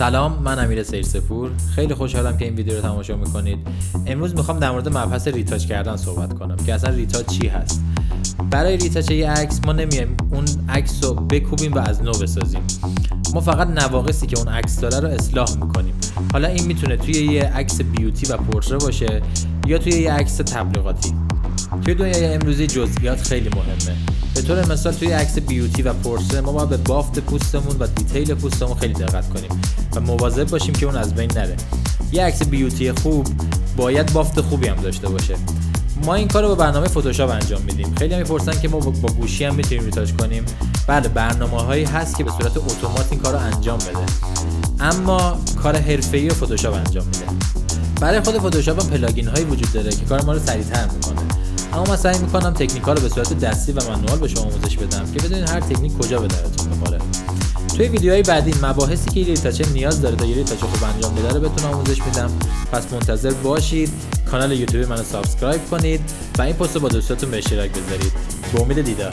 سلام، من امیر سیرسپور. خیلی خوشحالم که این ویدیو رو تماشا میکنید. امروز میخوام در مورد مبحث ریتاچ کردن صحبت کنم که اصلا ریتاچ چی هست. برای ریتاچ یه عکس ما نمیایم اون عکس رو بکوبیم و از نو بسازیم. ما فقط نواقصی که اون عکس داره رو اصلاح میکنیم. حالا این میتونه توی یه عکس بیوتی و پورتره باشه یا توی یه عکس تبلیغاتی. توی دنیای امروزی جزئیات خیلی مهمه. به طور مثال توی عکس بیوتی و پورتره ما باید به بافت پوستمون و دیتیل پوستمون خیلی دقت کنیم و مواظب باشیم که اون از بین نره. یه عکس بیوتی خوب باید بافت خوبی هم داشته باشه. ما این کارو با برنامه فتوشاپ انجام میدیم. خیلی هم میپرسن که ما با گوشی هم میتونیم ریتاچ کنیم. بله، برنامه‌هایی هست که به صورت اتومات این کارو انجام بده. اما کار حرفه‌ای رو فتوشاپ انجام میده. برای خود فتوشاپ هم پلاگین هایی وجود داره که کار ما رو سریع‌تر میکنه. اما من سعی میکنم تکنیک‌ها رو به صورت دستی و مانوال به شما آموزش بدم که بدونید هر تکنیک کجا به درتون بخوره. توی ویدیوهای بعدی مباحثی که ریتاچ نیاز داره تا یه ریتاچ خوب انجام بده رو بهتون آموزش میدم. پس منتظر باشید. کانال یوتیوب منو سابسکرایب کنید و این پست رو با دوستاتون به اشتراک بذارید. به امید دیدار.